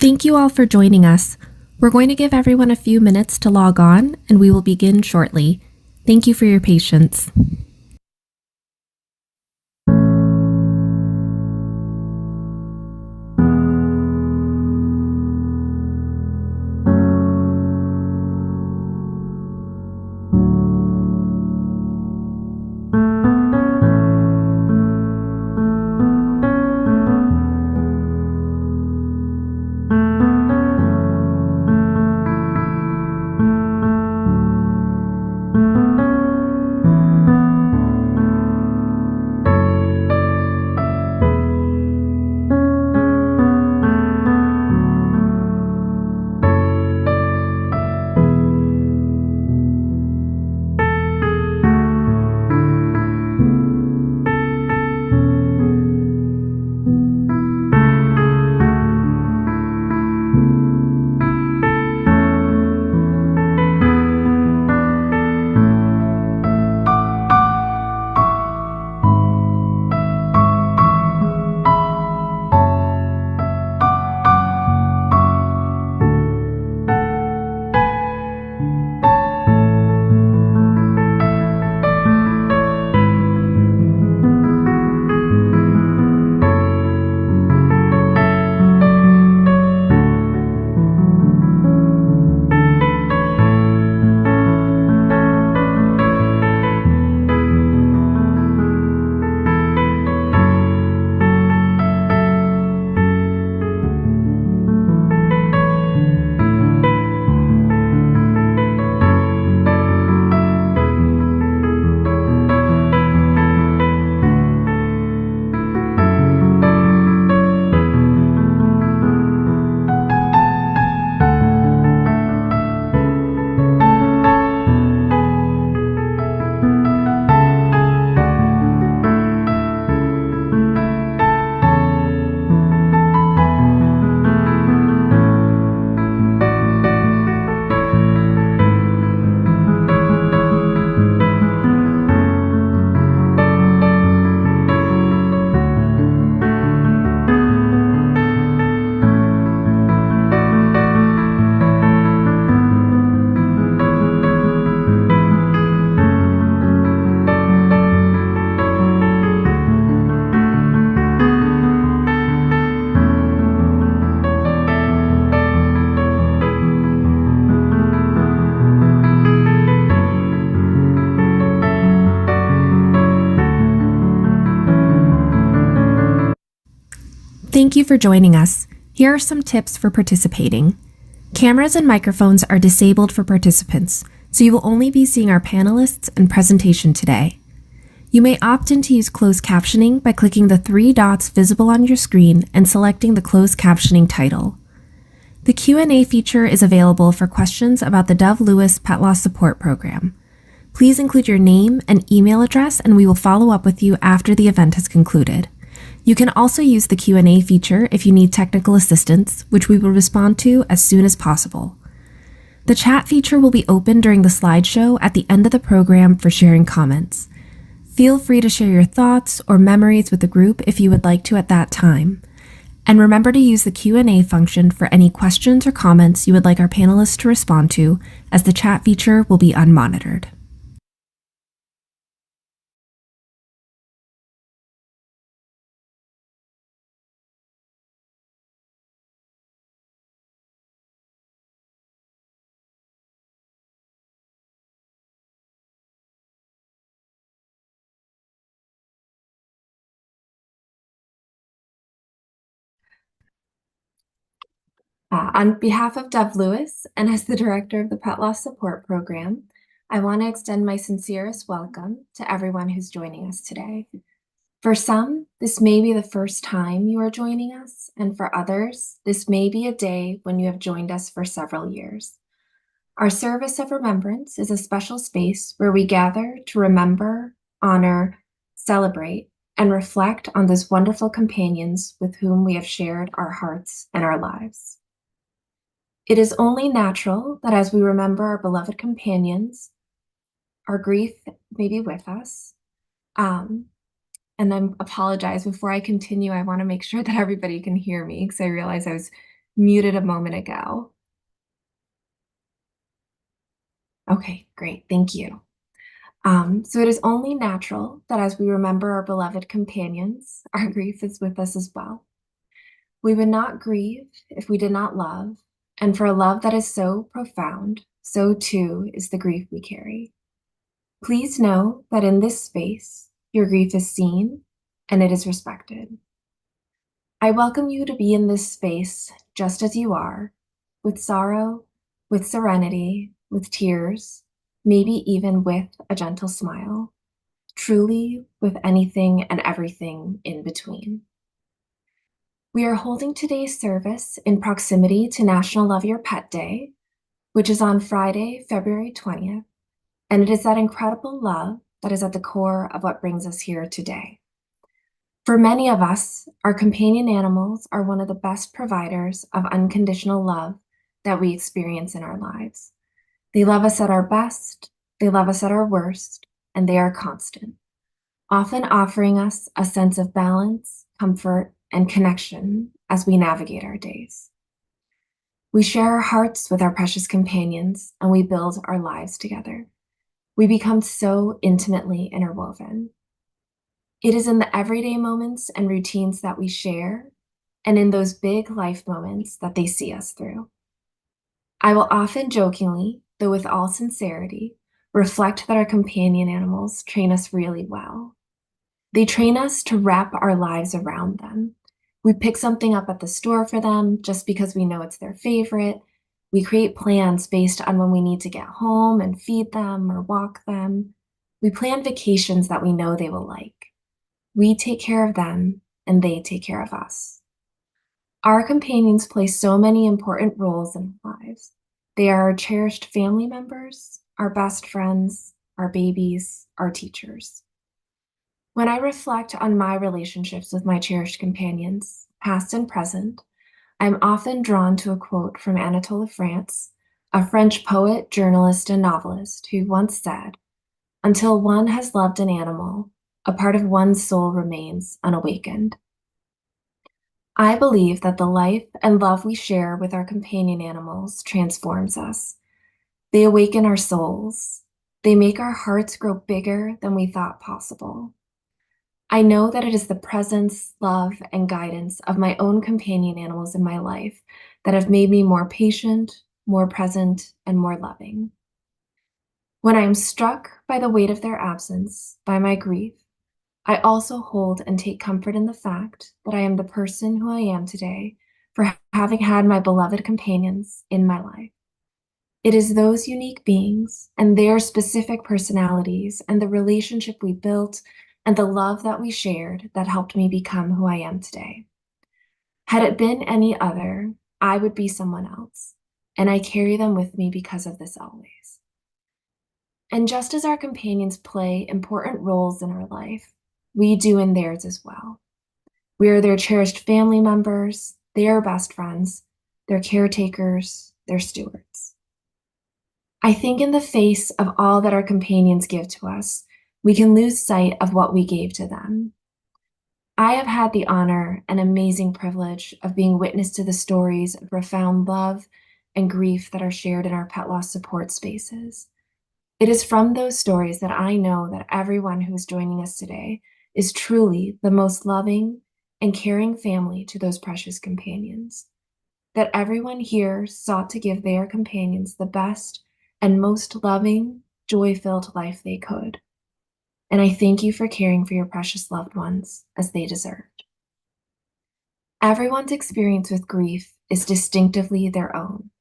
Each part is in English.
Thank you all for joining us. We're going to give everyone a few minutes to log on, and we will begin shortly. Thank you for your patience. Thank you for joining us. Here are some tips for participating. Cameras and microphones are disabled for participants, so you will only be seeing our panelists and presentation today. You may opt in to use closed captioning by clicking the three dots visible on your screen and selecting the closed captioning title. The Q&A feature is available for questions about the Dove Lewis Pet Loss Support Program. Please include your name and email address, and we will follow up with you after the event has concluded. You can also use the Q&A feature if you need technical assistance, which we will respond to as soon as possible. The chat feature will be open during the slideshow at the end of the program for sharing comments. Feel free to share your thoughts or memories with the group if you would like to at that time. And remember to use the Q&A function for any questions or comments you would like our panelists to respond to, as the chat feature will be unmonitored. On behalf of Dove Lewis and as the director of the Pet Loss Support Program, I want to extend my sincerest welcome to everyone who's joining us today. For some, this may be the first time you are joining us, and for others, this may be a day when you have joined us for several years. Our service of remembrance is a special space where we gather to remember, honor, celebrate, and reflect on those wonderful companions with whom we have shared our hearts and our lives. It is only natural that as we remember our beloved companions, our grief may be with us. And I apologize, before I continue, I want to make sure that everybody can hear me, because I realize I was muted a moment ago. Okay, great. Thank you. So it is only natural that as we remember our beloved companions, our grief is with us as well. We would not grieve if we did not love, and for a love that is so profound, so too is the grief we carry. Please know that in this space, your grief is seen and it is respected. I welcome you to be in this space just as you are, with sorrow, with serenity, with tears, maybe even with a gentle smile, truly with anything and everything in between. We are holding today's service in proximity to National Love Your Pet Day, which is on Friday, February 20th, and it is that incredible love that is at the core of what brings us here today. For many of us, our companion animals are one of the best providers of unconditional love that we experience in our lives. They love us at our best, they love us at our worst, and they are constant, often offering us a sense of balance, comfort, and connection as we navigate our days. We share our hearts with our precious companions, and we build our lives together. We become so intimately interwoven. It is in the everyday moments and routines that we share, and in those big life moments that they see us through. I will often jokingly, though with all sincerity, reflect that our companion animals train us really well. They train us to wrap our lives around them. We pick something up at the store for them just because we know it's their favorite. We create plans based on when we need to get home and feed them or walk them. We plan vacations that we know they will like. We take care of them and they take care of us. Our companions play so many important roles in our lives. They are our cherished family members, our best friends, our babies, our teachers. When I reflect on my relationships with my cherished companions, past and present, I'm often drawn to a quote from Anatole France, a French poet, journalist, and novelist, who once said, "Until one has loved an animal, a part of one's soul remains unawakened." I believe that the life and love we share with our companion animals transforms us. They awaken our souls. They make our hearts grow bigger than we thought possible. I know that it is the presence, love, and guidance of my own companion animals in my life that have made me more patient, more present, and more loving. When I am struck by the weight of their absence, by my grief, I also hold and take comfort in the fact that I am the person who I am today for having had my beloved companions in my life. It is those unique beings and their specific personalities and the relationship we built and the love that we shared that helped me become who I am today. Had it been any other, I would be someone else, and I carry them with me because of this always. And just as our companions play important roles in our life, we do in theirs as well. We are their cherished family members, their best friends, their caretakers, their stewards. I think in the face of all that our companions give to us, we can lose sight of what we gave to them. I have had the honor and amazing privilege of being witness to the stories of profound love and grief that are shared in our pet loss support spaces. It is from those stories that I know that everyone who is joining us today is truly the most loving and caring family to those precious companions. That everyone here sought to give their companions the best and most loving, joy-filled life they could. And I thank you for caring for your precious loved ones as they deserved. Everyone's experience with grief is distinctively their own,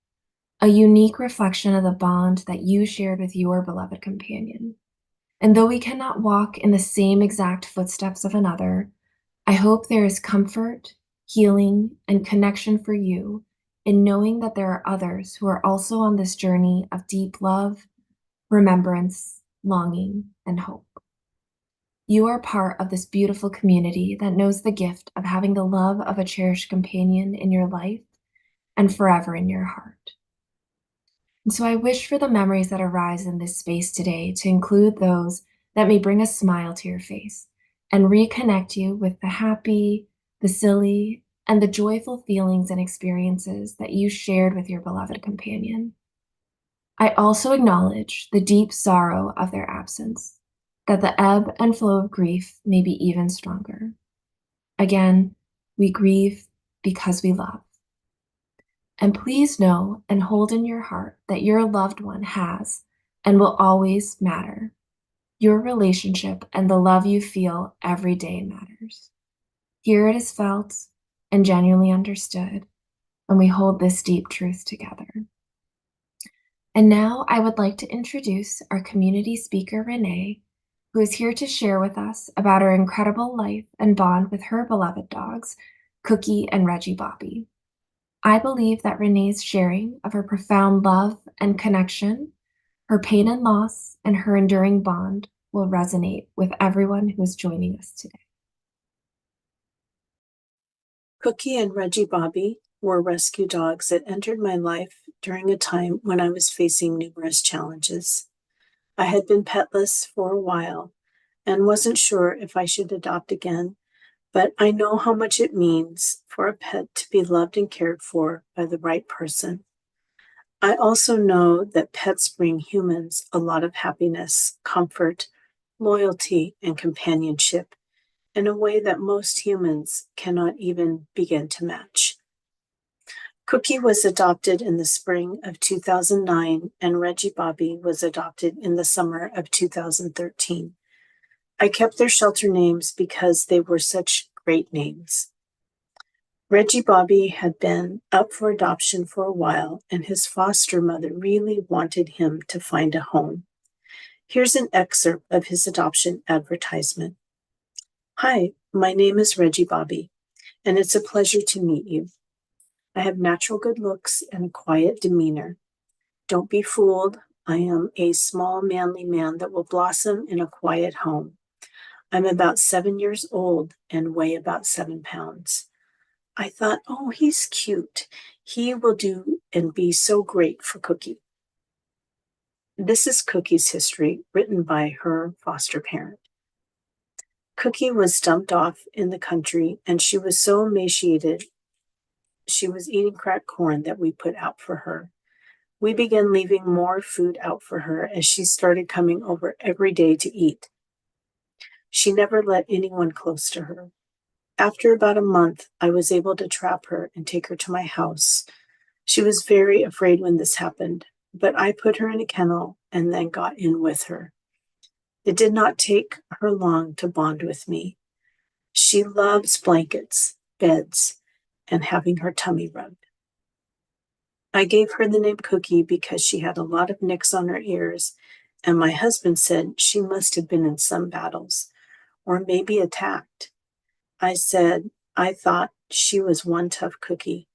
a unique reflection of the bond that you shared with your beloved companion. And though we cannot walk in the same exact footsteps of another, I hope there is comfort, healing, and connection for you in knowing that there are others who are also on this journey of deep love, remembrance, longing, and hope. You are part of this beautiful community that knows the gift of having the love of a cherished companion in your life and forever in your heart. And so I wish for the memories that arise in this space today to include those that may bring a smile to your face and reconnect you with the happy, the silly, and the joyful feelings and experiences that you shared with your beloved companion. I also acknowledge the deep sorrow of their absence, that the ebb and flow of grief may be even stronger. Again, we grieve because we love. And please know and hold in your heart that your loved one has and will always matter. Your relationship and the love you feel every day matters. Here it is felt and genuinely understood when we hold this deep truth together. And now I would like to introduce our community speaker, Renee, who is here to share with us about her incredible life and bond with her beloved dogs, Cookie and Reggie Bobby. I believe that Renee's sharing of her profound love and connection, her pain and loss, and her enduring bond will resonate with everyone who is joining us today. Cookie and Reggie Bobby were rescue dogs that entered my life during a time when I was facing numerous challenges. I had been petless for a while and wasn't sure if I should adopt again, but I know how much it means for a pet to be loved and cared for by the right person. I also know that pets bring humans a lot of happiness, comfort, loyalty, and companionship in a way that most humans cannot even begin to match. Cookie was adopted in the spring of 2009, and Reggie Bobby was adopted in the summer of 2013. I kept their shelter names because they were such great names. Reggie Bobby had been up for adoption for a while, and his foster mother really wanted him to find a home. Here's an excerpt of his adoption advertisement. Hi, my name is Reggie Bobby, and it's a pleasure to meet you. I have natural good looks and a quiet demeanor. Don't be fooled. I am a small, manly man that will blossom in a quiet home. I'm about 7 years old and weigh about 7 pounds. I thought, oh, he's cute. He will do and be so great for Cookie. This is Cookie's history, written by her foster parent. Cookie was dumped off in the country, and she was so emaciated she was eating cracked corn that we put out for her. We began leaving more food out for her as she started coming over every day to eat. She never let anyone close to her. After about a month, I was able to trap her and take her to my house. She was very afraid when this happened, but I put her in a kennel and then got in with her. It did not take her long to bond with me. She loves blankets, beds, and having her tummy rubbed. I gave her the name Cookie because she had a lot of nicks on her ears, and my husband said she must have been in some battles, or maybe attacked. I said I thought she was one tough cookie.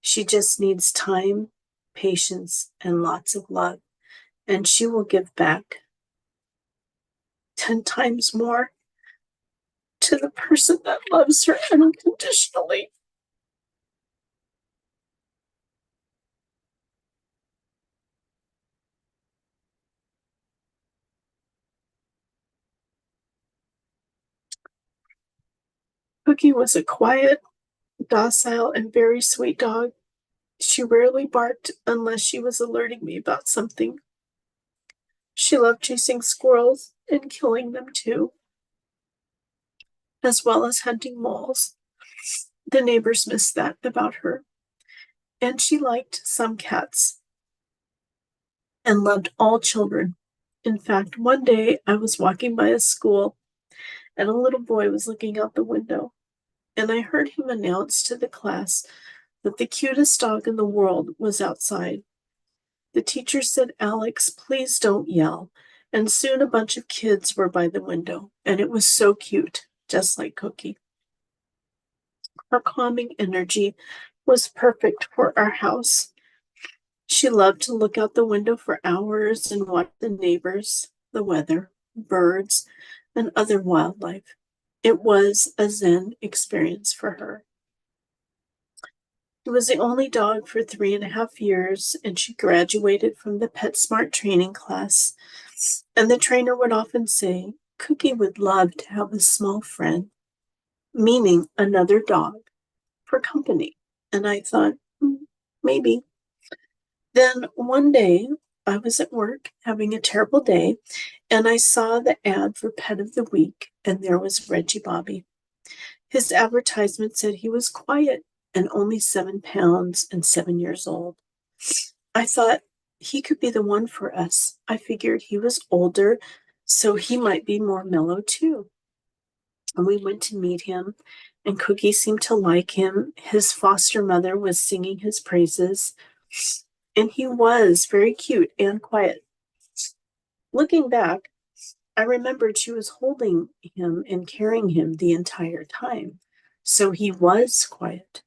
She just needs time, patience, and lots of love, and she will give back 10 times more to the person that loves her unconditionally. Cookie was a quiet, docile, and very sweet dog. She rarely barked unless she was alerting me about something. She loved chasing squirrels and killing them too, as well as hunting moles. The neighbors missed that about her. And she liked some cats and loved all children. In fact, one day I was walking by a school and a little boy was looking out the window, and I heard him announce to the class that the cutest dog in the world was outside. The teacher said, Alex, please don't yell. And soon a bunch of kids were by the window, and it was so cute, just like Cookie. Her calming energy was perfect for our house. She loved to look out the window for hours and watch the neighbors, the weather, birds, and other wildlife. It was a Zen experience for her. She was the only dog for 3.5 years, and she graduated from the PetSmart training class. And the trainer would often say, Cookie would love to have a small friend, meaning another dog. for company. And I thought, maybe. Then one day I was at work having a terrible day and I saw the ad for Pet of the Week, and there was Reggie Bobby. His advertisement said he was quiet and only 7 pounds and 7 years old. I thought he could be the one for us. I figured he was older, so he might be more mellow too. And we went to meet him, and Cookie seemed to like him. His foster mother was singing his praises, and he was very cute and quiet. Looking back, I remembered she was holding him and carrying him the entire time, so he was quiet.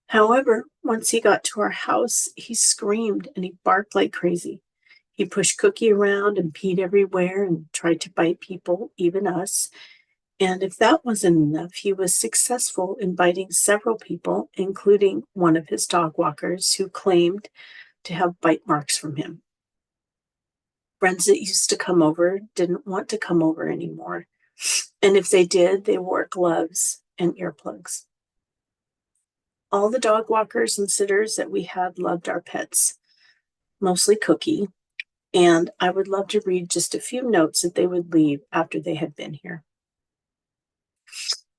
However, once he got to our house, he screamed and he barked like crazy. He pushed Cookie around and peed everywhere and tried to bite people, even us. And if that wasn't enough, he was successful in biting several people, including one of his dog walkers who claimed to have bite marks from him. Friends that used to come over didn't want to come over anymore. And if they did, they wore gloves and earplugs. All the dog walkers and sitters that we had loved our pets, mostly Cookie, and I would love to read just a few notes that they would leave after they had been here.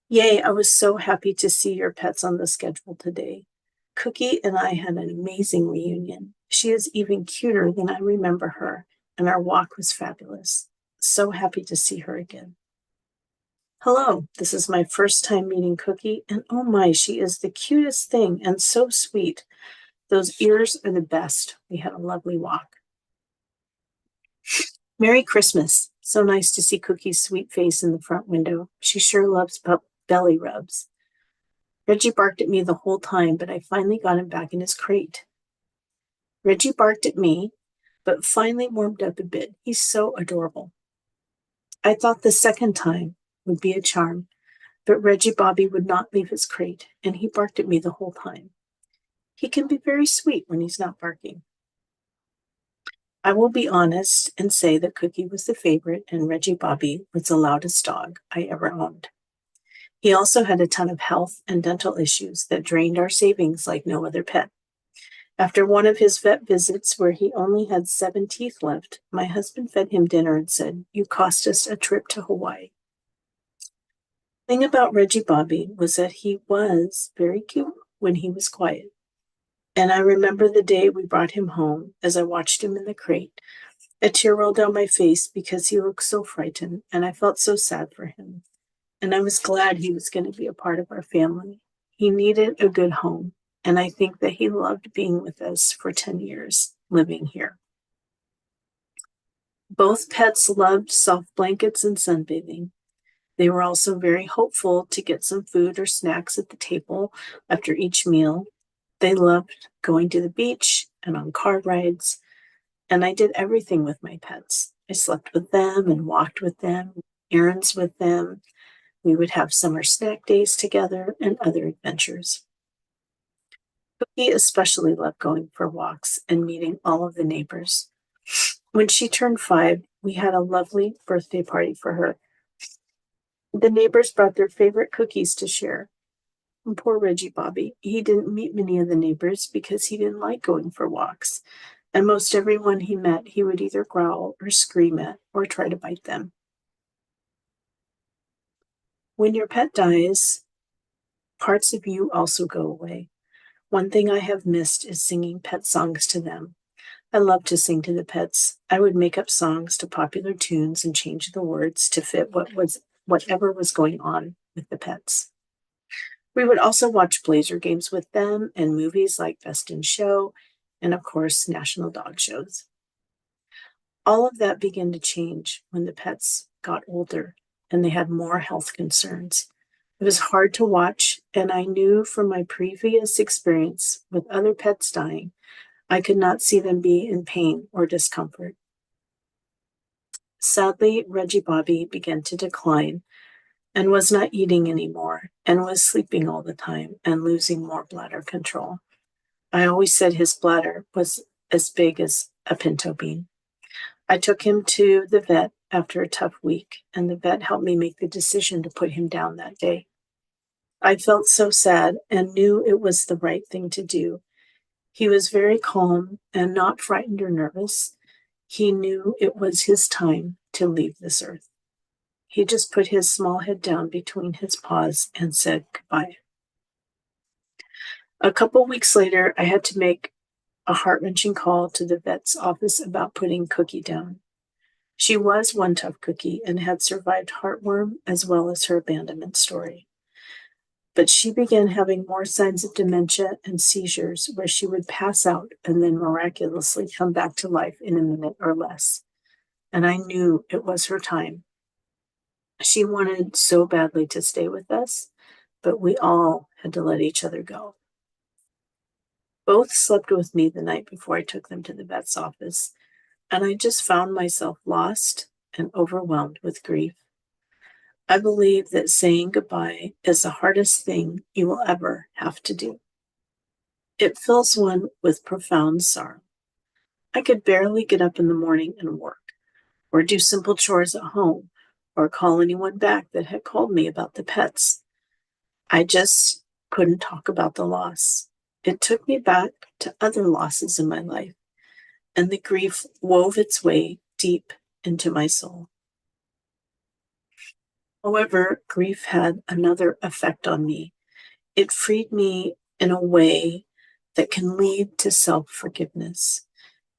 Yay, I was so happy to see your pets on the schedule today. Cookie and I had an amazing reunion. She is even cuter than I remember her, and our walk was fabulous. So happy to see her again. Hello, this is my first time meeting Cookie, and oh my, she is the cutest thing and so sweet. Those ears are the best. We had a lovely walk. Merry Christmas. So nice to see Cookie's sweet face in the front window. She sure loves belly rubs. Reggie barked at me the whole time, but I finally got him back in his crate. Reggie barked at me, but finally warmed up a bit. He's so adorable. I thought the second time would be a charm, but Reggie Bobby would not leave his crate, and he barked at me the whole time. He can be very sweet when he's not barking. I will be honest and say that Cookie was the favorite, and Reggie Bobby was the loudest dog I ever owned. He also had a ton of health and dental issues that drained our savings like no other pet. After one of his vet visits where he only had 7 teeth left, my husband fed him dinner and said, "You cost us a trip to Hawaii." The thing about Reggie Bobby was that he was very cute when he was quiet. And I remember the day we brought him home as I watched him in the crate. A tear rolled down my face because he looked so frightened, and I felt so sad for him. And I was glad he was going to be a part of our family. He needed a good home, and I think that he loved being with us for 10 years living here. Both pets loved soft blankets and sunbathing. They were also very hopeful to get some food or snacks at the table after each meal. They loved going to the beach and on car rides, and I did everything with my pets. I slept with them and walked with them, errands with them. We would have summer snack days together and other adventures. Cookie especially loved going for walks and meeting all of the neighbors. When she turned 5, we had a lovely birthday party for her. The neighbors brought their favorite cookies to share. And poor Reggie Bobby, he didn't meet many of the neighbors because he didn't like going for walks. And most everyone he met, he would either growl or scream at or try to bite them. When your pet dies, parts of you also go away. One thing I have missed is singing pet songs to them. I love to sing to the pets. I would make up songs to popular tunes and change the words to fit whatever was going on with the pets. We would also watch Blazer games with them and movies like Best in Show and, of course, national dog shows. All of that began to change when the pets got older and they had more health concerns. It was hard to watch, and I knew from my previous experience with other pets dying, I could not see them be in pain or discomfort. Sadly, Reggie Bobby began to decline and was not eating anymore and was sleeping all the time and losing more bladder control. I always said his bladder was as big as a pinto bean. I took him to the vet after a tough week, and the vet helped me make the decision to put him down that day. I felt so sad and knew it was the right thing to do. He was very calm and not frightened or nervous. He knew it was his time to leave this earth. He just put his small head down between his paws and said goodbye. A couple weeks later, I had to make a heart-wrenching call to the vet's office about putting Cookie down. She was one tough cookie and had survived heartworm as well as her abandonment story. But she began having more signs of dementia and seizures where she would pass out and then miraculously come back to life in a minute or less. And I knew it was her time. She wanted so badly to stay with us, but we all had to let each other go. Both slept with me the night before I took them to the vet's office, and I just found myself lost and overwhelmed with grief. I believe that saying goodbye is the hardest thing you will ever have to do. It fills one with profound sorrow. I could barely get up in the morning and work, or do simple chores at home, or call anyone back that had called me about the pets. I just couldn't talk about the loss. It took me back to other losses in my life, and the grief wove its way deep into my soul. However, grief had another effect on me. It freed me in a way that can lead to self-forgiveness.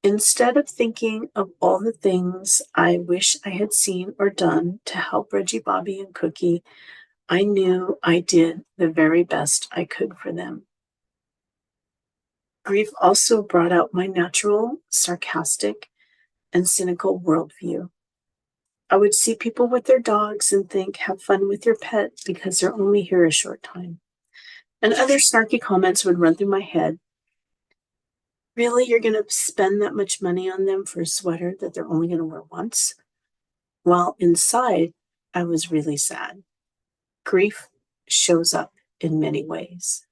Instead of thinking of all the things I wish I had seen or done to help Reggie, Bobby, and Cookie, I knew I did the very best I could for them. Grief also brought out my natural, sarcastic, and cynical worldview. I would see people with their dogs and think, have fun with your pet because they're only here a short time. And other snarky comments would run through my head. Really, you're going to spend that much money on them for a sweater that they're only going to wear once? While inside, I was really sad. Grief shows up in many ways.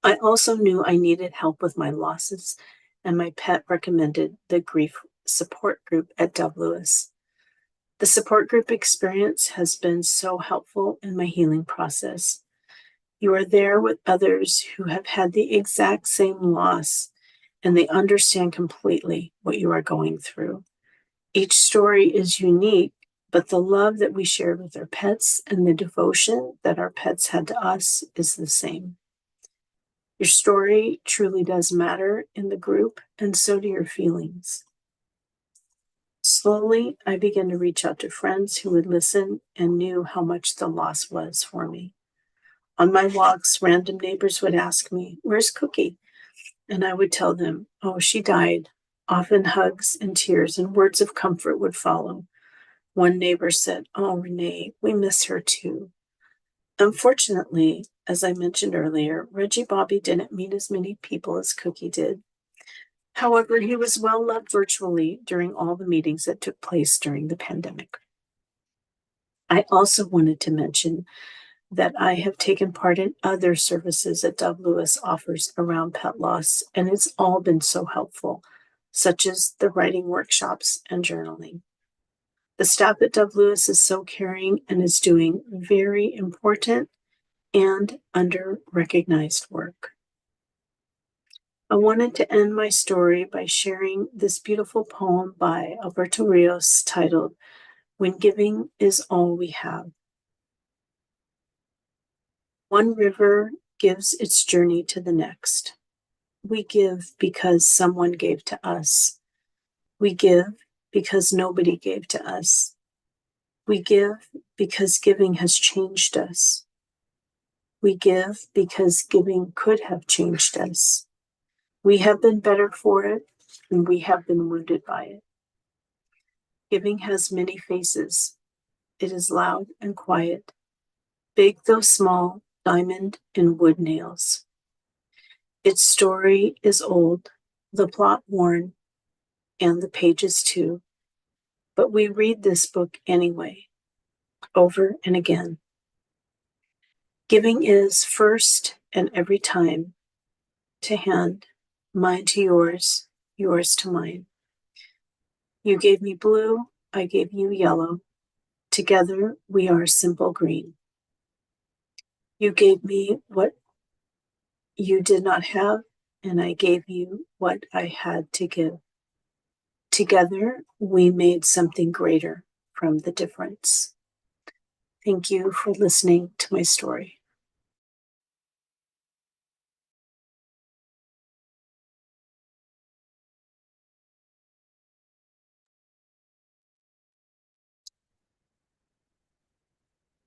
I also knew I needed help with my losses, and my pet recommended the grief support group at Dove Lewis. The support group experience has been so helpful in my healing process. You are there with others who have had the exact same loss, and they understand completely what you are going through. Each story is unique, but the love that we shared with our pets and the devotion that our pets had to us is the same. Your story truly does matter in the group, and so do your feelings. Slowly, I began to reach out to friends who would listen and knew how much the loss was for me. On my walks, random neighbors would ask me, "Where's Cookie?" And I would tell them, "Oh, she died." Often hugs and tears and words of comfort would follow. One neighbor said, "Oh, Renee, we miss her too." Unfortunately, as I mentioned earlier, Reggie Bobby didn't meet as many people as Cookie did. However, he was well loved virtually during all the meetings that took place during the pandemic. I also wanted to mention that I have taken part in other services that Dove Lewis offers around pet loss, and it's all been so helpful, such as the writing workshops and journaling. The staff at Dove Lewis is so caring and is doing very important and under-recognized work. I wanted to end my story by sharing this beautiful poem by Alberto Rios titled, "When Giving is All We Have." One river gives its journey to the next. We give because someone gave to us. We give because nobody gave to us. We give because giving has changed us. We give because giving could have changed us. We have been better for it, and we have been wounded by it. Giving has many faces. It is loud and quiet, big though small, diamond and wood nails. Its story is old, the plot worn, and the pages too. But we read this book anyway, over and again. Giving is first and every time, to hand, mine to yours, yours to mine. You gave me blue, I gave you yellow. Together we are simple green. You gave me what you did not have, and I gave you what I had to give. Together, we made something greater from the difference. Thank you for listening to my story.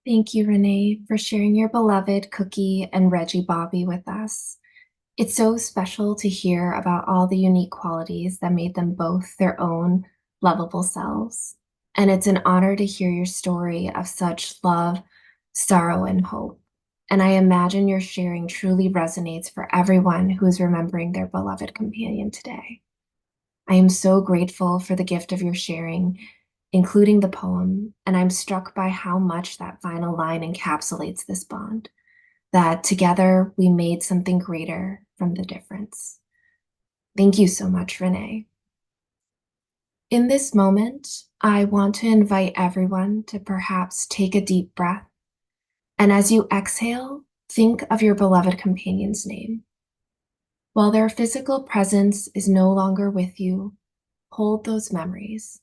Thank you, Renee, for sharing your beloved Cookie and Reggie Bobby with us. It's so special to hear about all the unique qualities that made them both their own lovable selves. And it's an honor to hear your story of such love, sorrow, and hope. And I imagine your sharing truly resonates for everyone who is remembering their beloved companion today. I am so grateful for the gift of your sharing, including the poem, and I'm struck by how much that final line encapsulates this bond, that together we made something greater from the difference. Thank you so much, Renee. In this moment, I want to invite everyone to perhaps take a deep breath, and as you exhale, think of your beloved companion's name. While their physical presence is no longer with you, hold those memories,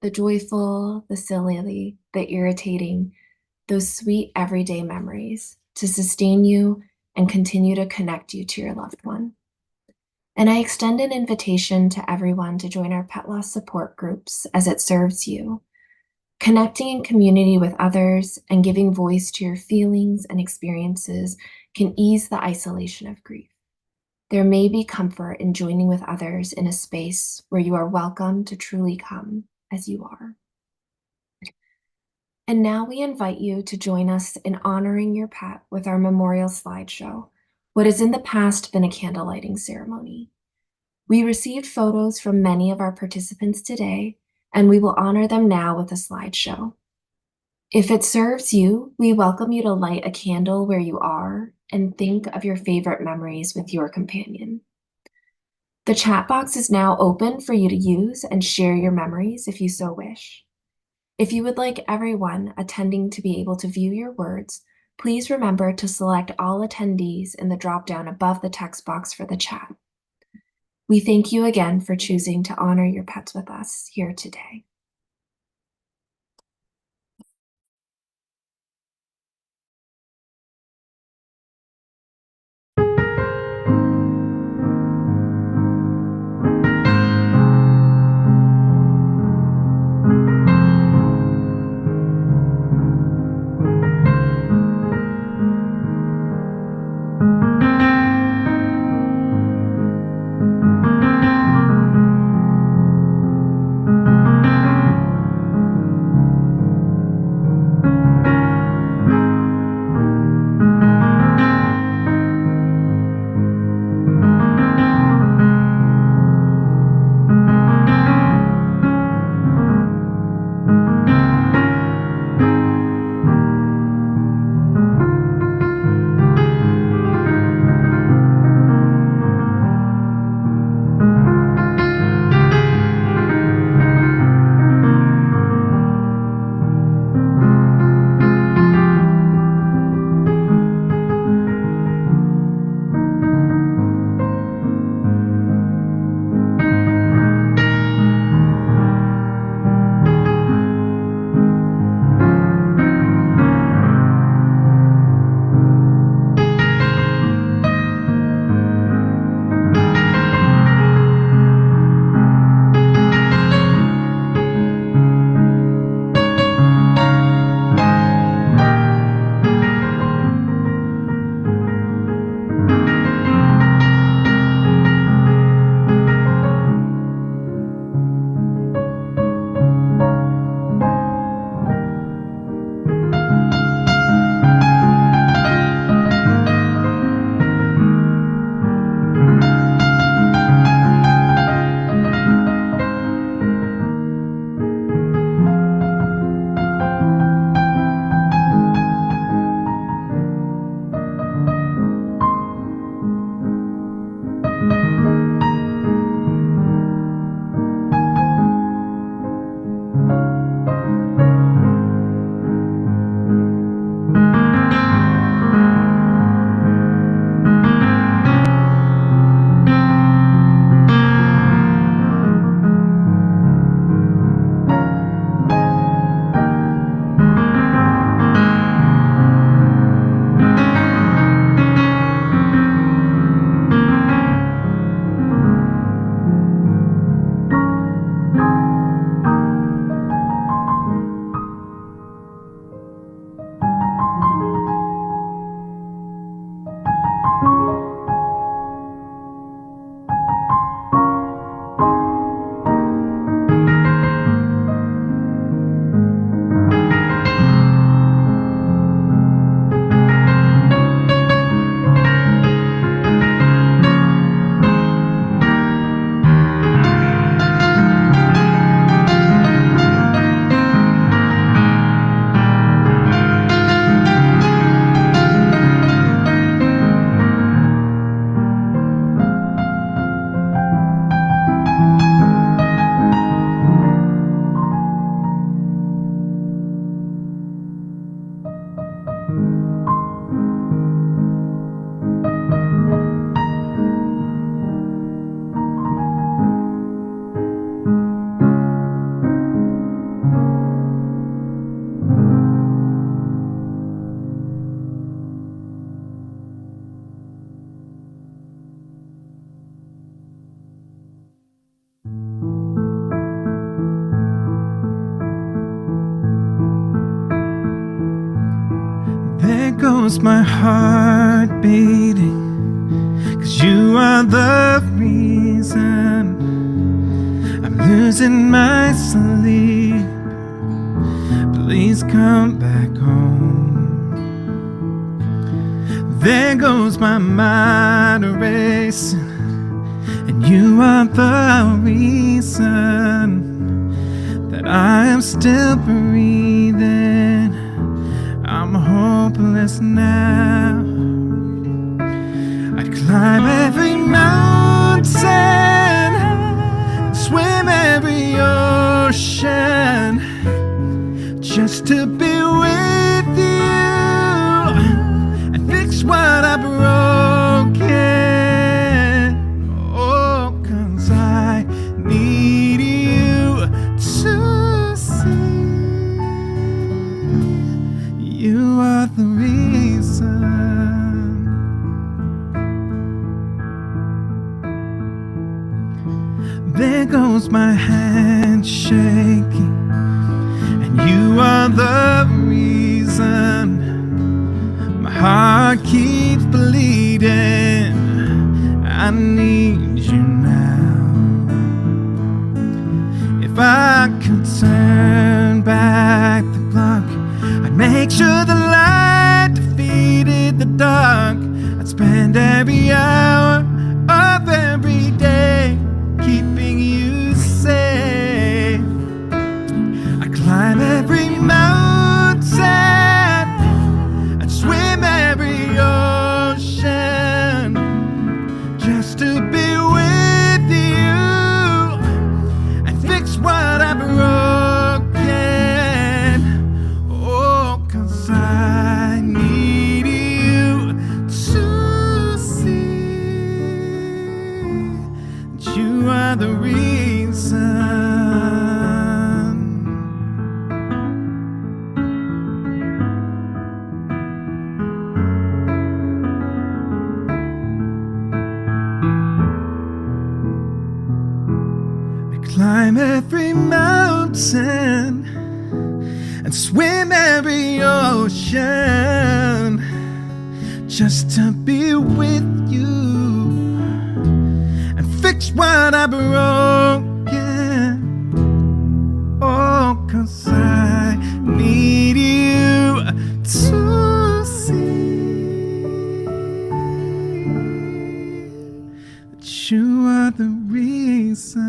the joyful, the silly, the irritating, those sweet everyday memories to sustain you and continue to connect you to your loved one. And I extend an invitation to everyone to join our pet loss support groups as it serves you. Connecting in community with others and giving voice to your feelings and experiences can ease the isolation of grief. There may be comfort in joining with others in a space where you are welcome to truly come as you are. And now we invite you to join us in honoring your pet with our memorial slideshow, what has in the past been a candle lighting ceremony. We received photos from many of our participants today, and we will honor them now with a slideshow. If it serves you, we welcome you to light a candle where you are and think of your favorite memories with your companion. The chat box is now open for you to use and share your memories if you so wish. If you would like everyone attending to be able to view your words, please remember to select all attendees in the drop-down above the text box for the chat. We thank you again for choosing to honor your pets with us here today. goes my heart beating, 'cause you are the reason I'm losing my sleep. Please come back home. There goes my mind racing, and you are the reason that I am still breathing. I'm hopeless now. I'd climb every mountain, swim every ocean, just to be with you and fix what I broken. Oh, 'cause I need you to see you are the reason. There goes my hand shaking, and you are the reason my heart keeps bleeding. I need you now. If I could turn back the clock, I'd make sure the light defeated the dark. I'd spend every hour of every day keeping you safe. I climb every mountain and swim every ocean, just to be with you and fix what I broken. Oh, 'cause I need you to see that you are the reason. Climb every mountain and swim every ocean, just to be with you and fix what I broken. Oh, 'cause I need you to see that you are the reason.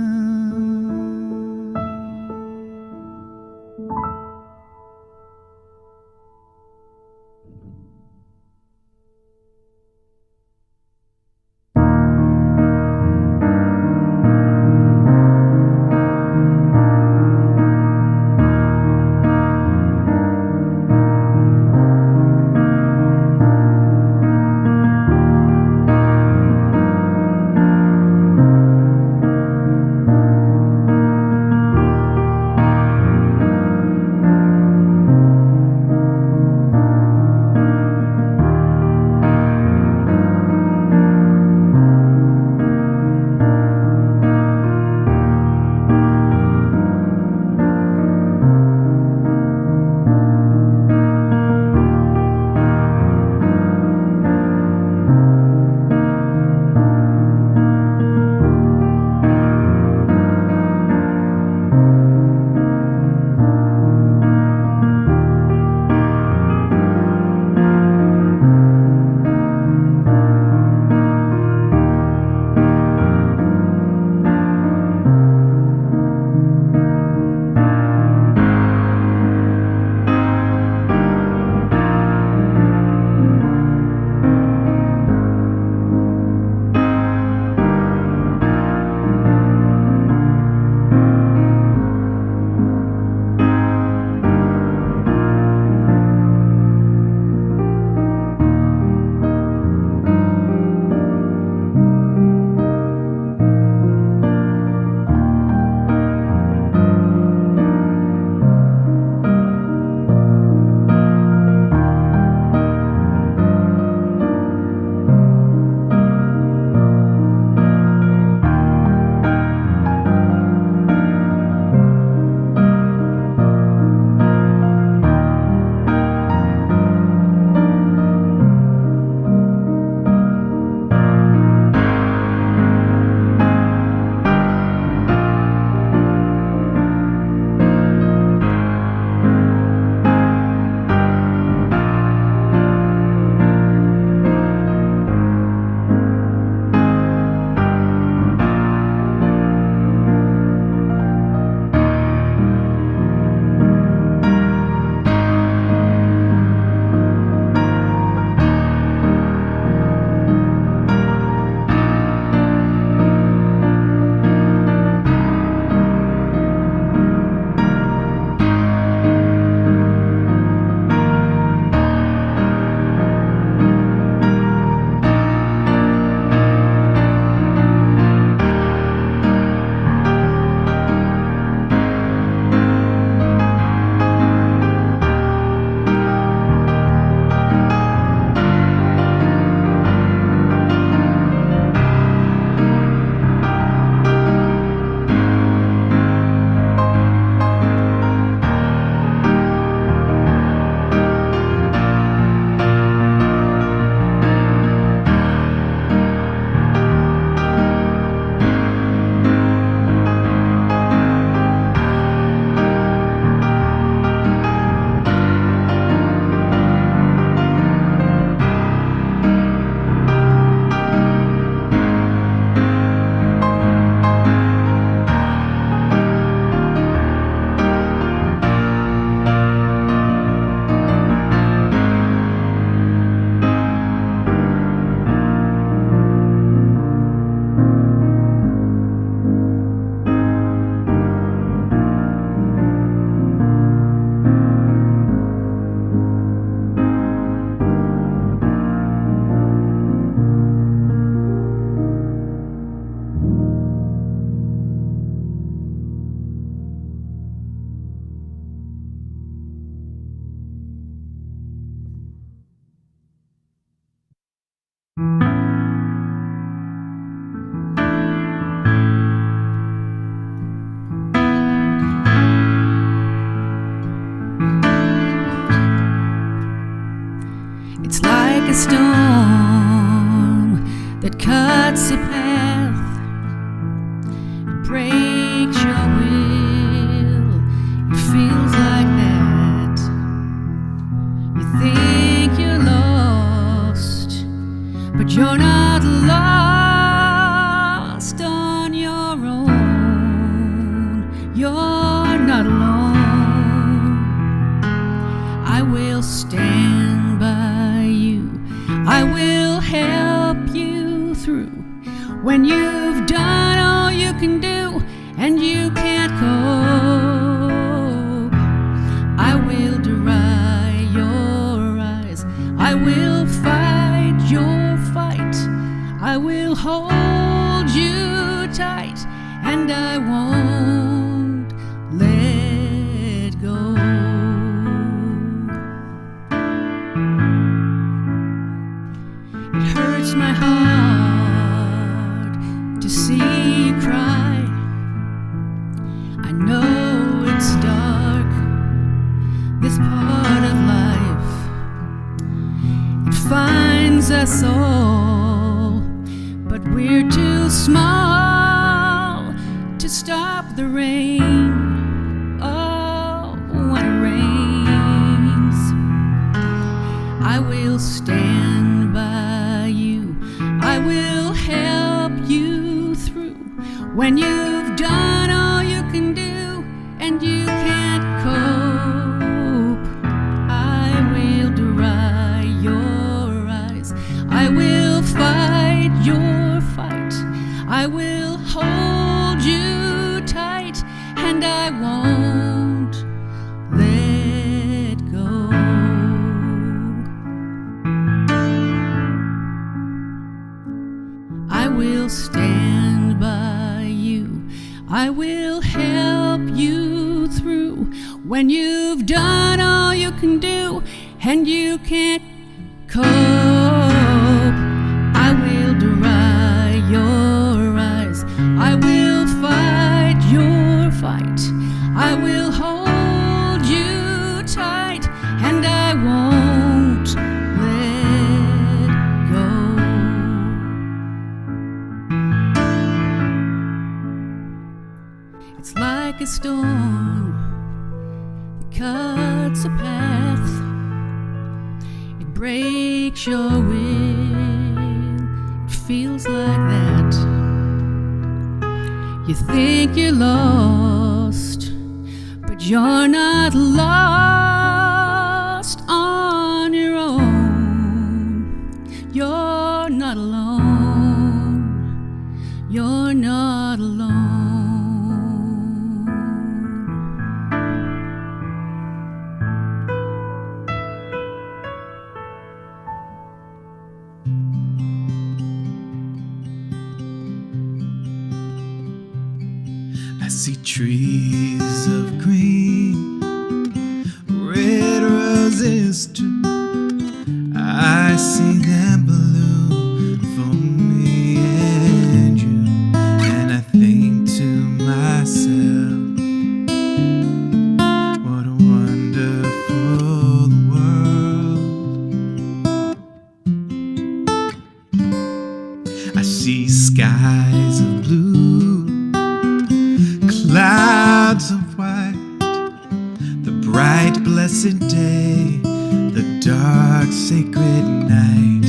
a storm that cuts a path, it breaks your will, it feels like that. You think you're lost, but you're not lost on your own. You're not alone. I will stand by you, I will help you through when you've done all you can do and you can't cope. I will dry your eyes, I will fight your fight, I will hold you tight, and I won't let go. It hurts my heart to see you cry. I know it's dark, this part of life. It finds us all, but we're too small to stop the rain. Oh, when it rains, I will stand by you, I will help you through when you've done all you can do and you can't cope. I will dry your eyes, I will fight your fight, I will hold you tight, and I won't let go. I will stand by you, I will help you through when you've done all you can do and you can't cope. I will dry your eyes, I will fight your fight, I will hold you tight, and I won't let go. It's like a storm that cuts a path, it breaks your will, it feels like that. You think you're lost, but you're not lost on your own. You're not alone. You're not alone. I see trees of green, red roses too. I see them bloom for me and you, and I think to myself, what a wonderful world. I see skies of blue, clouds of white, the bright blessed day, the dark sacred night,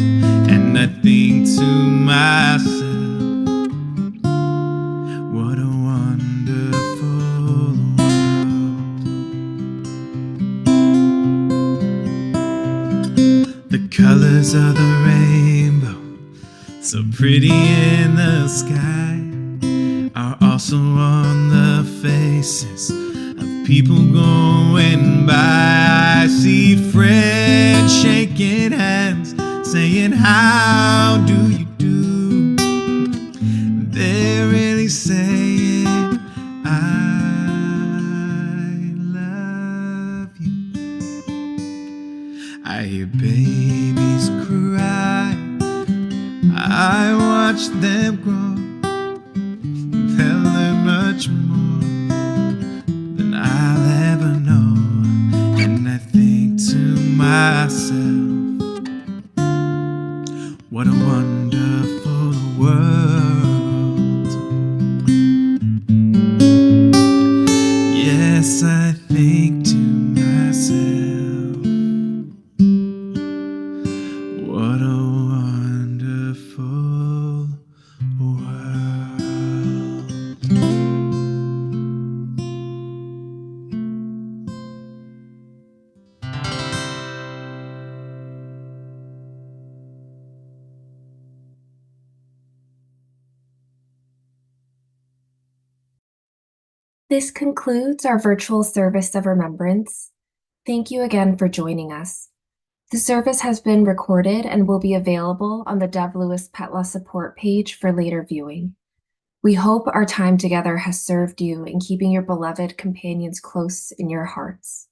and I think to myself, what a wonderful world. The colors of the rainbow, so pretty in the sky, are also on the faces of people going by. I see friends shaking hands, saying, how do you do? They're really saying, I love you. I hear babies cry, I watch them grow, they'll learn much more than I'll ever know. And I think to myself, This concludes our virtual service of remembrance. Thank you again for joining us. The service has been recorded and will be available on the Dev Lewis Pet Loss Support page for later viewing. We hope our time together has served you in keeping your beloved companions close in your hearts.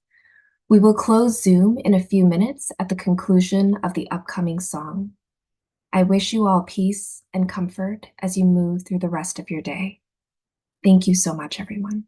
We will close Zoom in a few minutes at the conclusion of the upcoming song. I wish you all peace and comfort as you move through the rest of your day. Thank you so much, everyone.